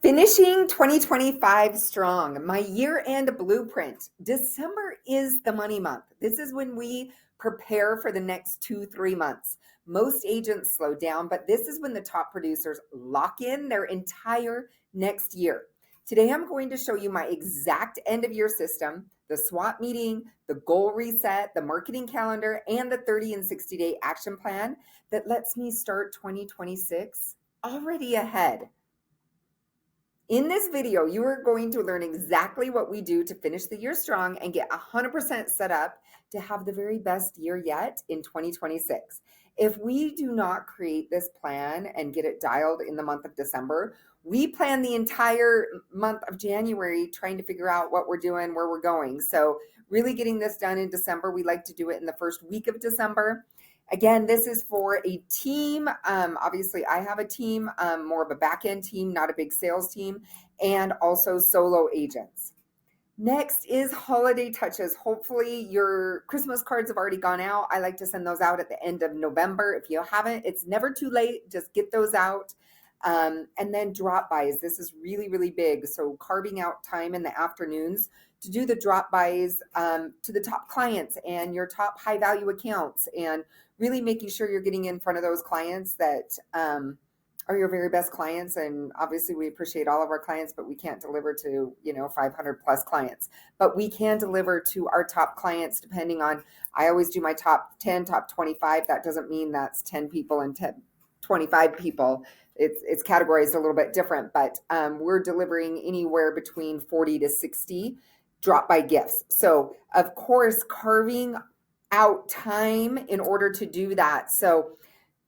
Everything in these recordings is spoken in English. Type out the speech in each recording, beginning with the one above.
Finishing 2025 strong, my year-end blueprint. December is the money month. This is when we prepare for the next 2-3 months. Most agents slow down, but this is when the top producers lock in their entire next year. Today, I'm going to show you my exact end of year system, the SWOT meeting, the goal reset, the marketing calendar, and the 30 and 60-day action plan that lets me start 2026 already ahead. In this video, you are going to learn exactly what we do to finish the year strong and get 100% set up to have the very best year yet in 2026. If we do not create this plan and get it dialed in the month of December, we plan the entire month of January trying to figure out what we're doing, where we're going. So really getting this done in December, we like to do it in the first week of December. Again, this is for a team. Obviously, I have a team, more of a back-end team, not a big sales team, and also solo agents. Next is holiday touches. Hopefully your Christmas cards have already gone out. I like to send those out at the end of November. If you haven't, it's never too late. Just get those out. And then drop-bys. This is really, really big. So carving out time in the afternoons to do the drop-bys to the top clients and your top high-value accounts, and really making sure you're getting in front of those clients that are your very best clients. And obviously we appreciate all of our clients, but we can't deliver to 500 plus clients, but we can deliver to our top clients depending on, I always do my top 10, top 25. That doesn't mean that's 10 people and 25 people. It's categorized a little bit different, but we're delivering anywhere between 40 to 60 drop-by gifts. So of course, carving out time in order to do that. So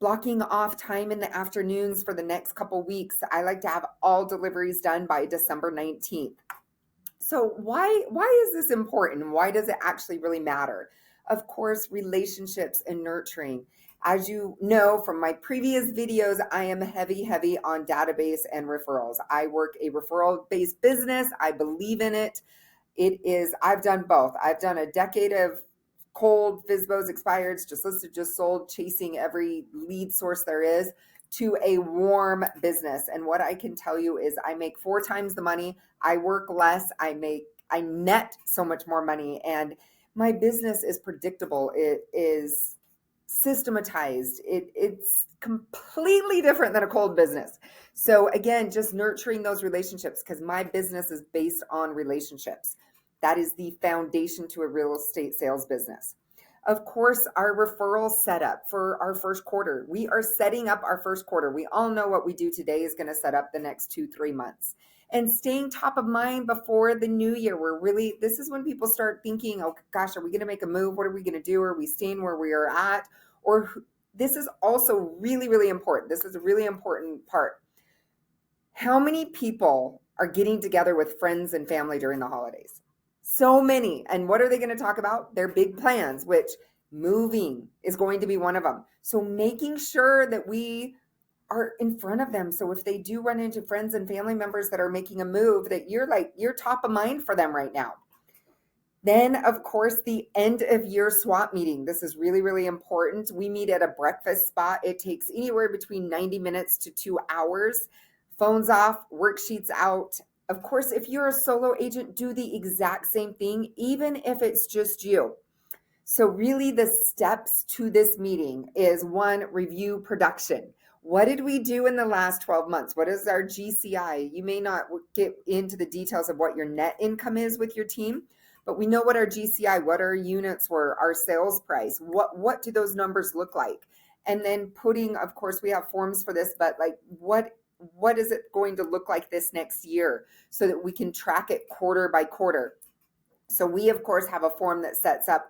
blocking off time in the afternoons for the next couple weeks. I like to have all deliveries done by December 19th. So why is this important? Why does it actually really matter? Of course, relationships and nurturing. As you know from my previous videos, I am heavy on database and referrals. I work a referral-based business. I believe in it. I've done both. I've done a decade of cold, FSBOs, expireds, just listed, just sold, chasing every lead source there is, to a warm business. And what I can tell you is I make 4 times the money. I work less. I net so much more money. And my business is predictable. It is systematized. It's completely different than a cold business. So again, just nurturing those relationships, because my business is based on relationships. That is the foundation to a real estate sales business. Of course, our referral setup for our first quarter. We are setting up our first quarter. We all know what we do today is going to set up the next 2-3 months. And staying top of mind before the new year. This is when people start thinking, oh gosh, are we going to make a move? What are we going to do? Are we staying where we are at? Or this is also really, really important. This is a really important part. How many people are getting together with friends and family during the holidays? So many. And what are they going to talk about? Their big plans, which moving is going to be one of them. So making sure that we are in front of them. So if they do run into friends and family members that are making a move, that you're top of mind for them right now. Then, of course, the end of year SWOT meeting. This is really, really important. We meet at a breakfast spot. It takes anywhere between 90 minutes to 2 hours. Phones off, worksheets out. Of course, if you're a solo agent, do the exact same thing, even if it's just you. So really the steps to this meeting is 1, review production. What did we do in the last 12 months? What is our GCI? You may not get into the details of what your net income is with your team, but we know what our GCI, what our units were, our sales price, what do those numbers look like? And then putting, of course, we have forms for this, but like what is it going to look like this next year so that we can track it quarter by quarter? So we, of course, have a form that sets up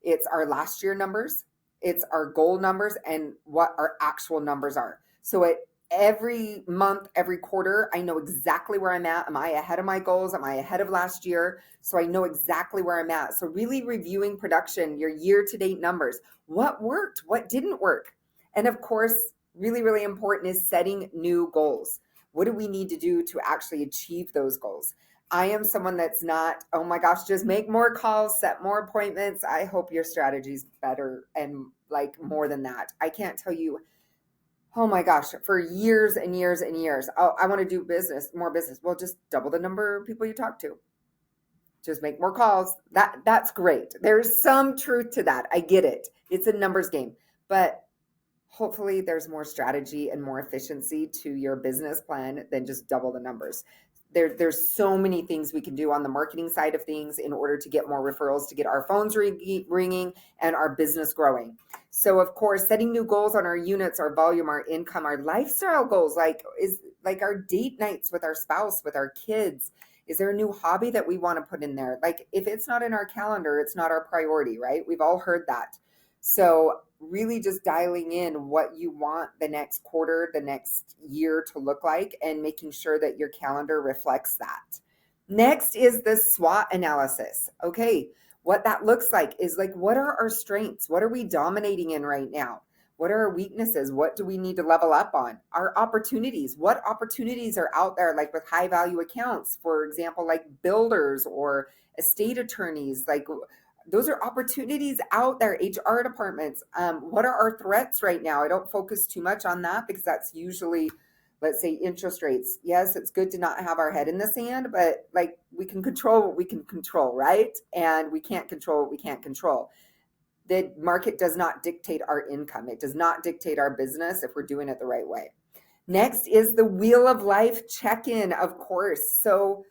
it's our last year numbers, it's our goal numbers, and what our actual numbers are. So every month, every quarter, I know exactly where I'm at. Am I ahead of my goals? Am I ahead of last year? So I know exactly where I'm at. So really reviewing production, your year-to-date numbers. What worked? What didn't work? And of course, really, really important is setting new goals. What do we need to do to actually achieve those goals? I am someone that's not, oh my gosh, just make more calls, set more appointments. I hope your strategy is better and like more than that. I can't tell you Oh my gosh, for years and years and years. Oh, I want to do business, more business. Well, just double the number of people you talk to. Just make more calls. That's great. There's some truth to that. I get it. It's a numbers game. But hopefully there's more strategy and more efficiency to your business plan than just double the numbers. There's so many things we can do on the marketing side of things in order to get more referrals, to get our phones ringing and our business growing. So of course, setting new goals on our units, our volume, our income, our lifestyle goals, like our date nights with our spouse, with our kids. Is there a new hobby that we want to put in there? Like if it's not in our calendar, it's not our priority, right? We've all heard that. So really just dialing in what you want the next quarter, the next year to look like, and making sure that your calendar reflects that. Next is the SWOT analysis. Okay, what that looks like is like, what are our strengths? What are we dominating in right now? What are our weaknesses? What do we need to level up on? Our opportunities. What opportunities are out there, like with high value accounts, for example, like builders or estate attorneys, like those are opportunities out there. HR departments. What are our threats right now? I don't focus too much on that because that's usually, let's say, interest rates. Yes, it's good to not have our head in the sand, but like we can control what we can control, right? And we can't control what we can't control. The market does not dictate our income. It does not dictate our business if we're doing it the right way. Next is the Wheel of Life check-in, of course. So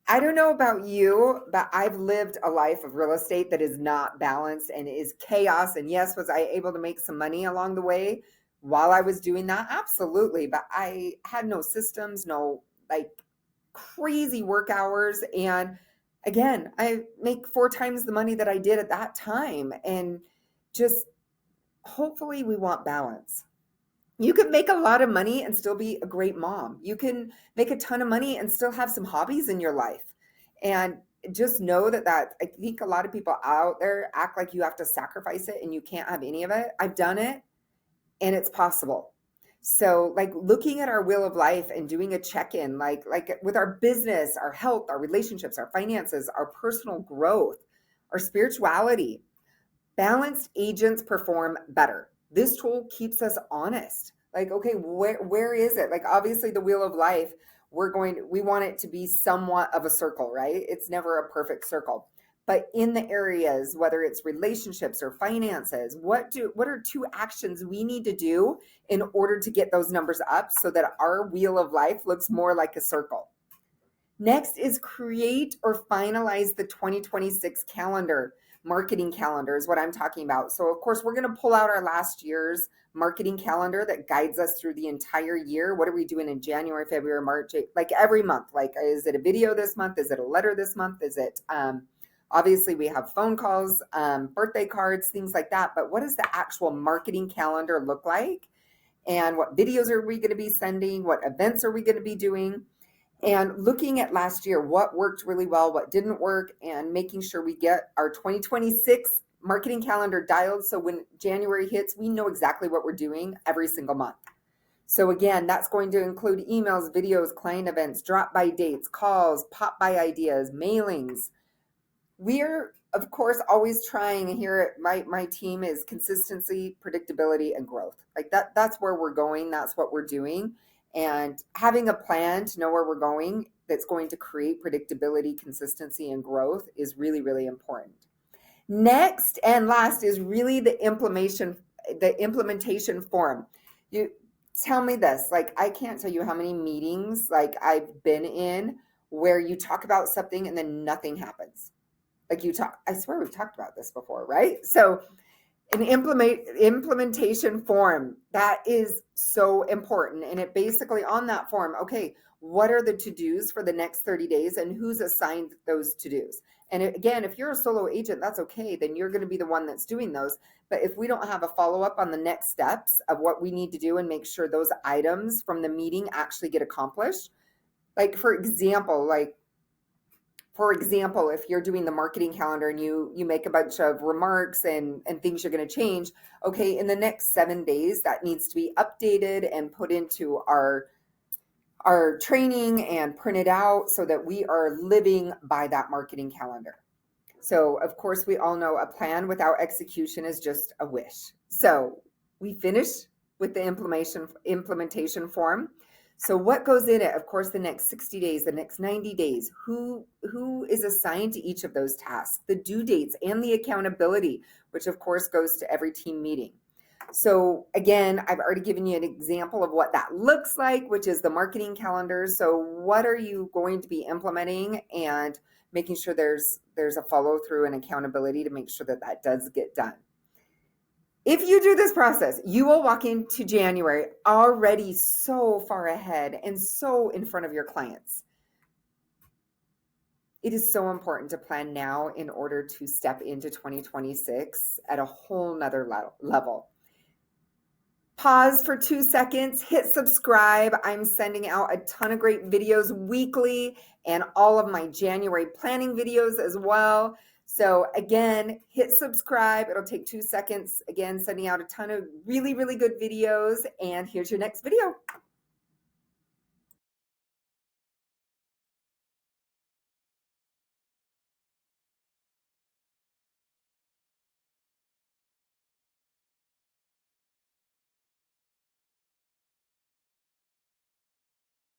I don't know about you, but I've lived a life of real estate that is not balanced and is chaos. And yes, was I able to make some money along the way while I was doing that? Absolutely. But I had no systems, no like crazy work hours. And again, I make 4 times the money that I did at that time. And just hopefully we want balance. You can make a lot of money and still be a great mom. You can make a ton of money and still have some hobbies in your life. And just know that I think a lot of people out there act like you have to sacrifice it and you can't have any of it. I've done it and it's possible. So like looking at our wheel of life and doing a check-in, like with our business, our health, our relationships, our finances, our personal growth, our spirituality. Balanced agents perform better. This tool keeps us honest. Like, okay, where is it? Like, obviously, the wheel of life, we want it to be somewhat of a circle, right? It's never a perfect circle. But in the areas, whether it's relationships or finances, what are 2 actions we need to do in order to get those numbers up so that our wheel of life looks more like a circle? Next is create or finalize the 2026 calendar. Marketing calendar is what I'm talking about. So of course, we're going to pull out our last year's marketing calendar that guides us through the entire year. What are we doing in January, February, March, like every month? Like, is it a video this month? Is it a letter this month? Is it, obviously we have phone calls, birthday cards, things like that. But what does the actual marketing calendar look like? And what videos are we going to be sending? What events are we going to be doing? And looking at last year, what worked really well, what didn't work, and making sure we get our 2026 marketing calendar dialed so when January hits, we know exactly what we're doing every single month. So again, that's going to include emails, videos, client events, drop-by dates, calls, pop-by ideas, mailings. We're, of course, always trying here at my team is consistency, predictability, and growth. Like that's where we're going. That's what we're doing. And having a plan to know where we're going that's going to create predictability, consistency, and growth is really, really important. Next and last is really the implementation form. You tell me this, like I can't tell you how many meetings like I've been in where you talk about something and then nothing happens. Like I swear we've talked about this before, right? So an implementation form, that is so important. And it basically on that form, okay, what are the to-dos for the next 30 days and who's assigned those to-dos? And again, if you're a solo agent, that's okay. Then you're going to be the one that's doing those. But if we don't have a follow-up on the next steps of what we need to do and make sure those items from the meeting actually get accomplished, like for example, if you're doing the marketing calendar and you make a bunch of remarks and things you're going to change, okay, in the next 7 days, that needs to be updated and put into our training and printed out so that we are living by that marketing calendar. So of course, we all know a plan without execution is just a wish. So we finish with the implementation form. So what goes in it? Of course, the next 60 days, the next 90 days, who is assigned to each of those tasks, the due dates, and the accountability, which of course goes to every team meeting. So again, I've already given you an example of what that looks like, which is the marketing calendar. So what are you going to be implementing, and making sure there's a follow through and accountability to make sure that that does get done. If you do this process, you will walk into January already so far ahead and so in front of your clients. It is so important to plan now in order to step into 2026 at a whole nother level. Pause for 2 seconds, hit subscribe. I'm sending out a ton of great videos weekly, and all of my January planning videos as well. So again, hit subscribe. It'll take 2 seconds. Again, sending out a ton of really, really good videos. And here's your next video.